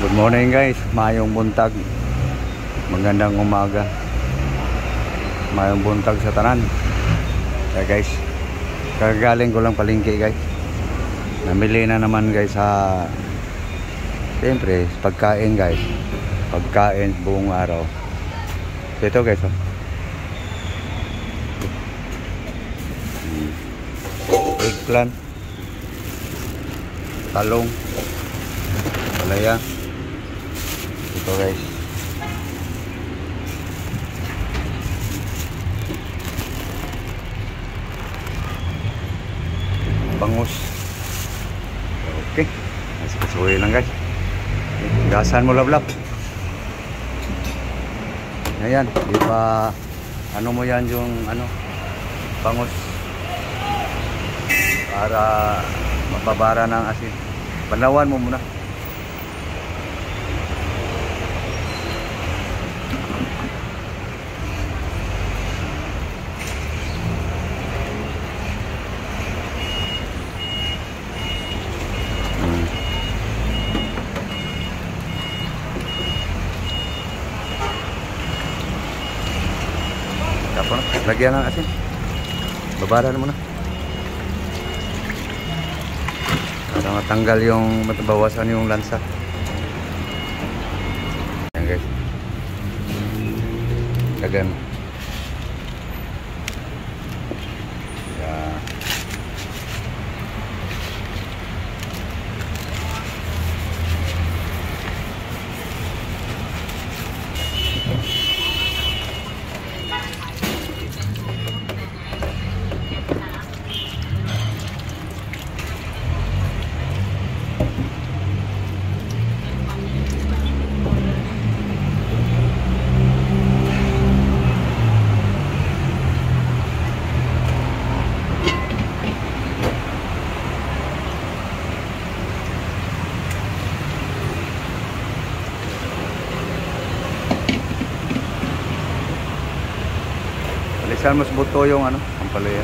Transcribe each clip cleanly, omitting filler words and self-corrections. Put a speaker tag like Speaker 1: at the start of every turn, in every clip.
Speaker 1: Good morning guys, mayong buntag. Magandang umaga. Mayong buntag sa tanan. Kaya guys, kagaling ko lang palengke guys. Namili na naman guys sa siyempre pagkain guys. Pagkain buong araw. Ito guys oh. Eggplant, talong, palaya. Ito guys. Bangus. Okay. Kasuhin lang guys. Gasan mo lablab. Ayan, di pa ano mo yan yung ano bangus para mapabara ng asin. Banawan mo muna. Tapos lagyan ng asin. Babara na muna. Para matanggal yung matabawasan yung lansa. Ayan guys. Lagyan. Ayan. Alisan mas buto yung ano, ang palaya.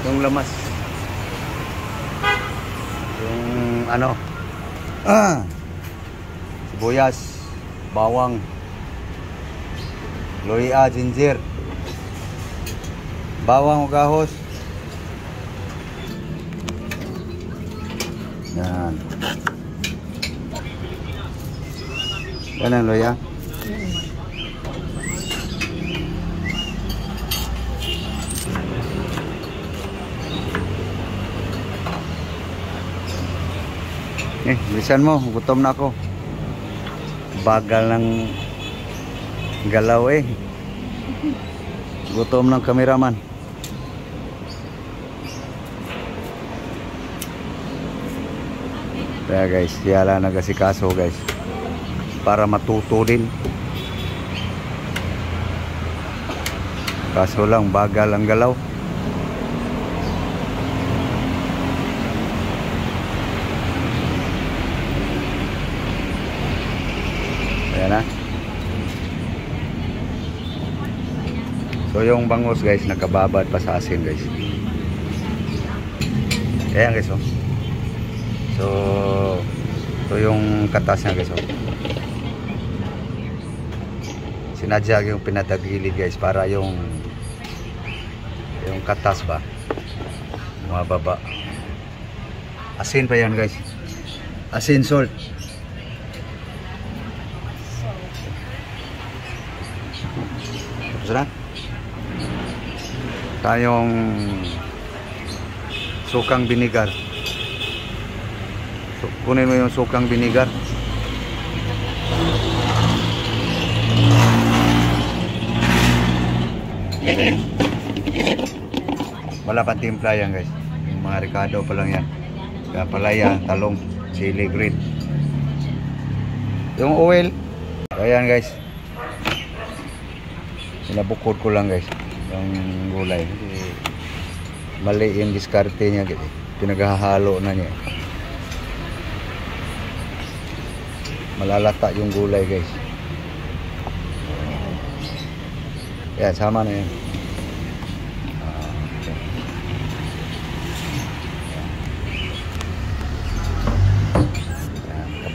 Speaker 1: Yung lamas, yung ano, sibuyas, bawang, loya, ginger, bawang ugahos. Yan. Yan ang loya. Bilisan mo, gutom na ako. Bagal ng galaw eh. Gutom ng kameraman. Kaya guys, yala nagasikaso guys. Para matuto din. Kaso lang bagal ang galaw. Ayan na. So yung bangus guys nakababad pa sa asin guys. Ayan guys oh. So ito yung katas niya guys oh. Sinadya yung pinatagilid guys para yung katas ba mababa. Asin pa yan guys. Asin, salt. Masarap. Tayong sukang binigar. So, kunin mo yung sukang binigar. Wala pang timpla yan guys. Yung mga ricado pa lang yan. Palaya, talong, chili green. Yung oil. Ayan guys. Sinabukod ko lang guys. Yung gulay. Mali yung diskarte niya guys. Pinaghahalo na niya. Malalata yung gulay guys. Ayan, sama na yan.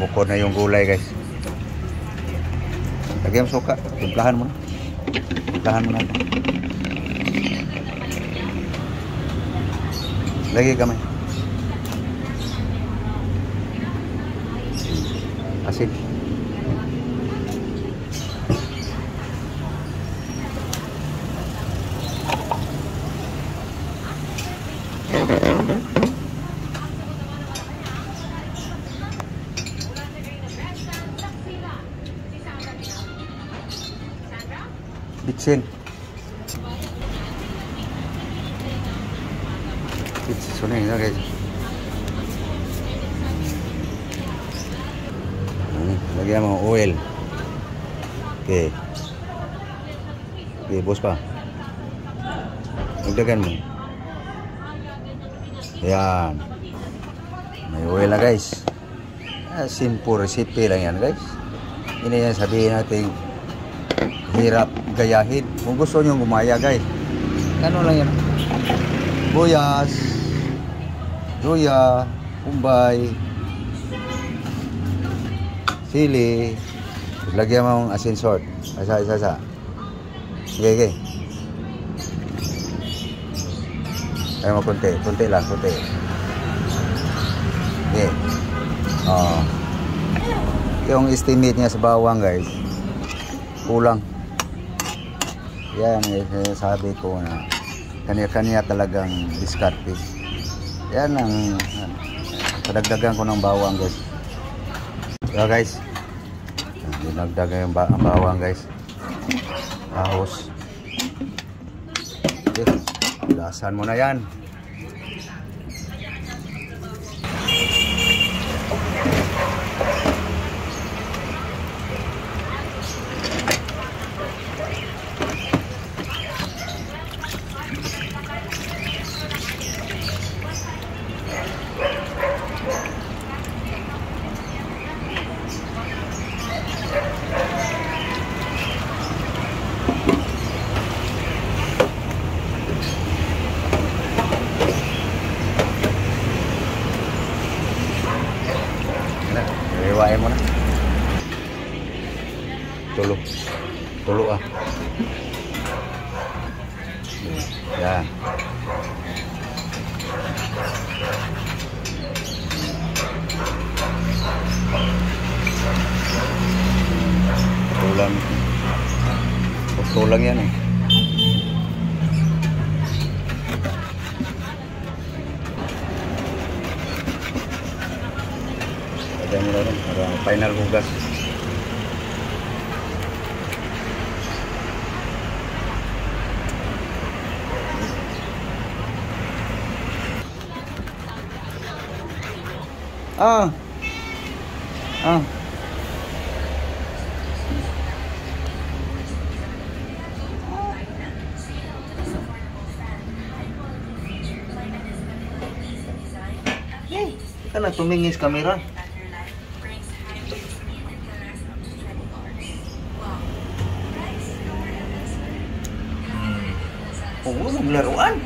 Speaker 1: Bukod na yung gulay guys. Lagyan mo suka. Timplahan mo na. Timplahan mo na. Lagi kamay. Asin. Bitsin. Bitsin sunay na guys. Lagyan mo oil. Okay. Okay, boss pa. Dagdagan mo. Ayan. May oil na guys. Simple recipe lang yan guys. Ini yan sabihin natin hirap gayahin. Kung gusto nyo gumaya guys, ano lang yan, buyas, luya, kumbay, sili, lagyan mo ng asin salt, isa. Okay. Ayaw mo konti lang. Okay. Yung estimate niya sa bawang guys, kulang. Yan, sabi ko na kanya-kanya talagang diskarte. Yan ang padagdagan ko ng bawang guys. So guys, dinagdagan yung bawang guys. Ahos. Okay, lasan mo na yan. Iwain mo na. Tulo ah. Yan. Tulang yan eh. Ada mo na rin. Ada final hugas. Kan tumingin sa kamera. Oo, maglaruan.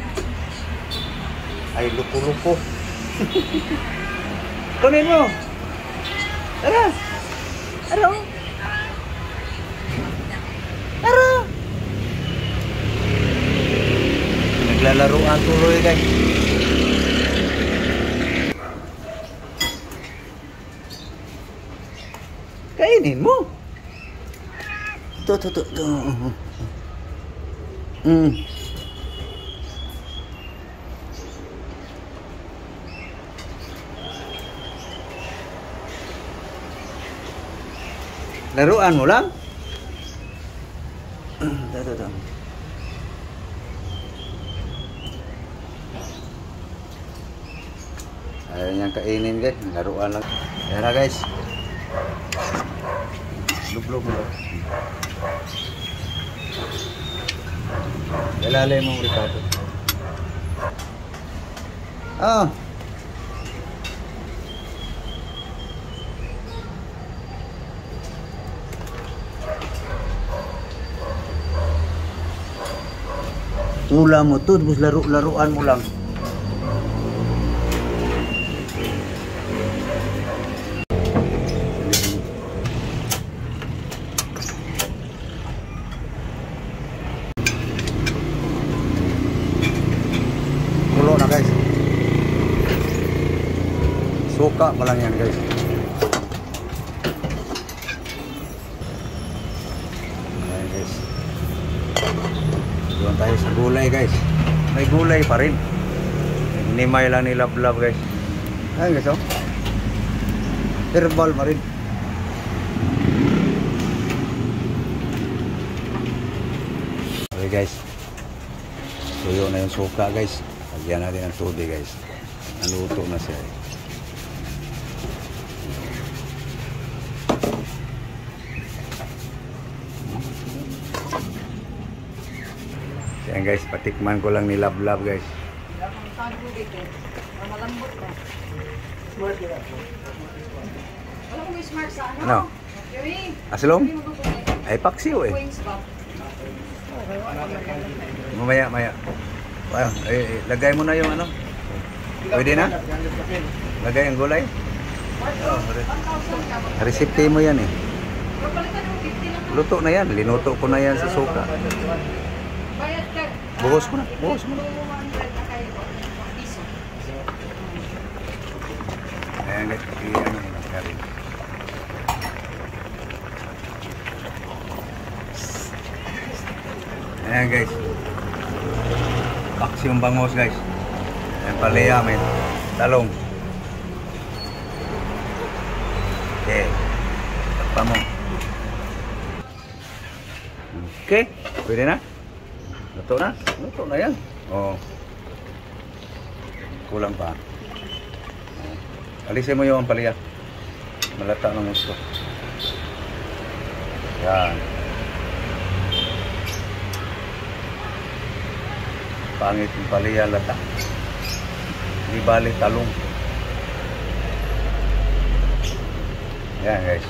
Speaker 1: Ay, lupo-lupo. Kunin mo. Tara. Aro. Naglalaruan tuloy guys. Kainin mo. Tuh. Mm. Laruan mo lang? Ito. Ayaw niyang kainin guys. Laruan lang. Ayan na guys. Lublog mo. Ilalay mong Ricardo. Ah. Ulam mo to, tapos laruan mo lang. Kulo na guys. Suka pa lang yan guys. Ayan guys. Doon tayo sa gulay guys. May gulay pa rin. Hinimay lang ni Lablab guys. Ayan guys oh. Herbal pa rin. Okay guys. Tuyo na yung suka guys. Lagyan natin ang tubig guys. Naluto na siya. Yan guys, patikman ko lang ni Lablab guys.
Speaker 2: Malambot ba? Smart ka. Wala ko may smart sa ano?
Speaker 1: Ano? Aslom? Ay paksiw eh. Mamaya. Ayun, lagay mo na yung ano. Pwede na? Lagay ang gulay. Oh, resipte mo yan eh. Luto na yan. Linuto ko na yan sa suka. Buhos mo na. Ayan guys, iyan mo na karin. Ayan guys. Paksi yung bangos guys. Ayan palaya may talong. Okay. Takpa mo. Okay. Pwede na? Luto na yan. Oh. Kulang pa. Alisin mo yung palaya. Malata ng gusto. Yan. Pangit yung palaya lata. Di bali talong. Yan guys.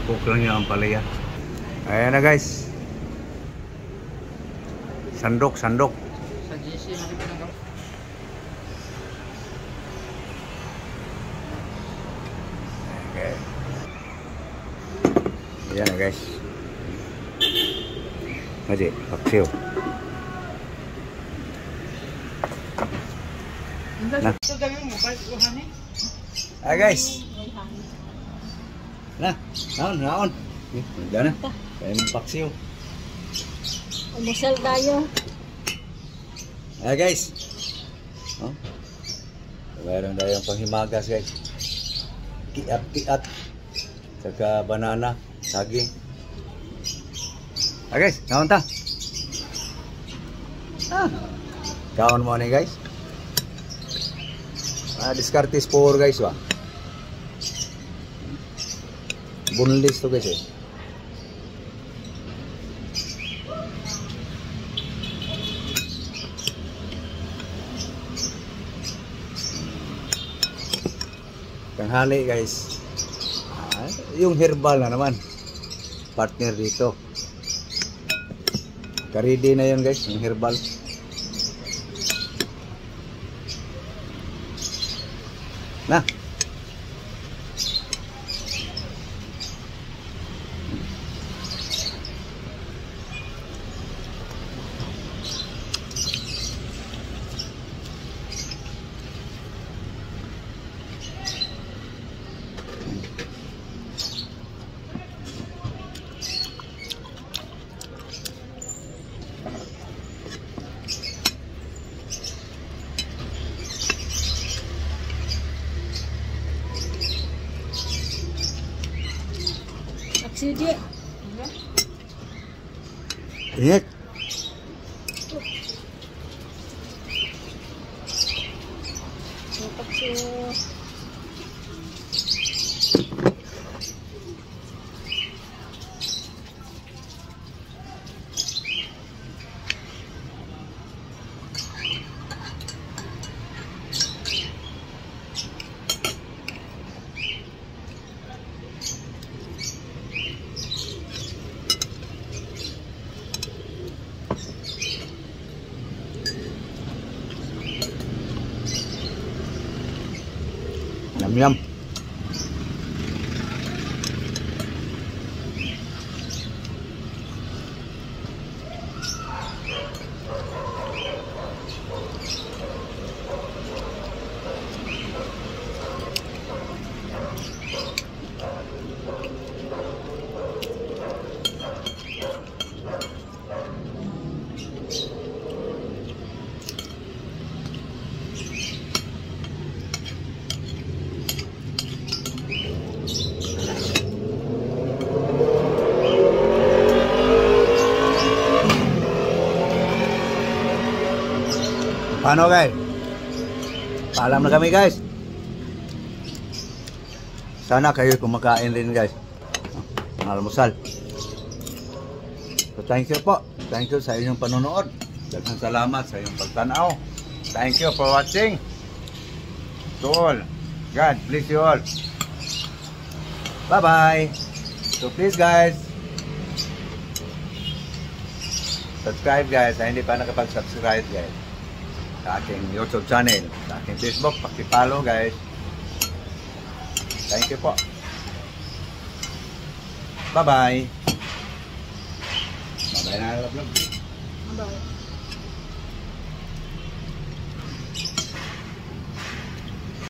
Speaker 1: Cook lang niya ang palaya. Ayan na guys. Sandok.
Speaker 2: Sa GC natin pinagawa.
Speaker 1: Okay. Ayan na guys. Maji, paksiw. Na. Ah guys. Naon. Gana. Kaya mong paksiw.
Speaker 2: Umusal tayo.
Speaker 1: Ah guys. Oh. Mayroon tayong panghimagas guys. Kiat. Saka banana, saging. Ah guys, naon ta? Kaon mo ni guys. Diskartis for guys wa. Boneless to guys eh. Tanghali guys. Yung herbal na naman. Partner dito. Karidi na yun guys, yung herbal. Na.
Speaker 2: CJ.
Speaker 1: Init.
Speaker 2: Tapos
Speaker 1: Yum yum. Paano guys? Paalam na kami guys. Sana kayo kumakain rin guys. Ang almusal. So thank you po. Thank you sa inyong panonood. Daghang salamat sa inyong pagtanaw. Thank you for watching. To all. God bless you all. Bye bye. So please guys, subscribe guys. Sa hindi pa nakapag-subscribe guys. Sa aking YouTube channel, sa aking Facebook, paki-follow guys. Thank you po. Bye-bye. Bye-bye na vlog.
Speaker 2: Bye.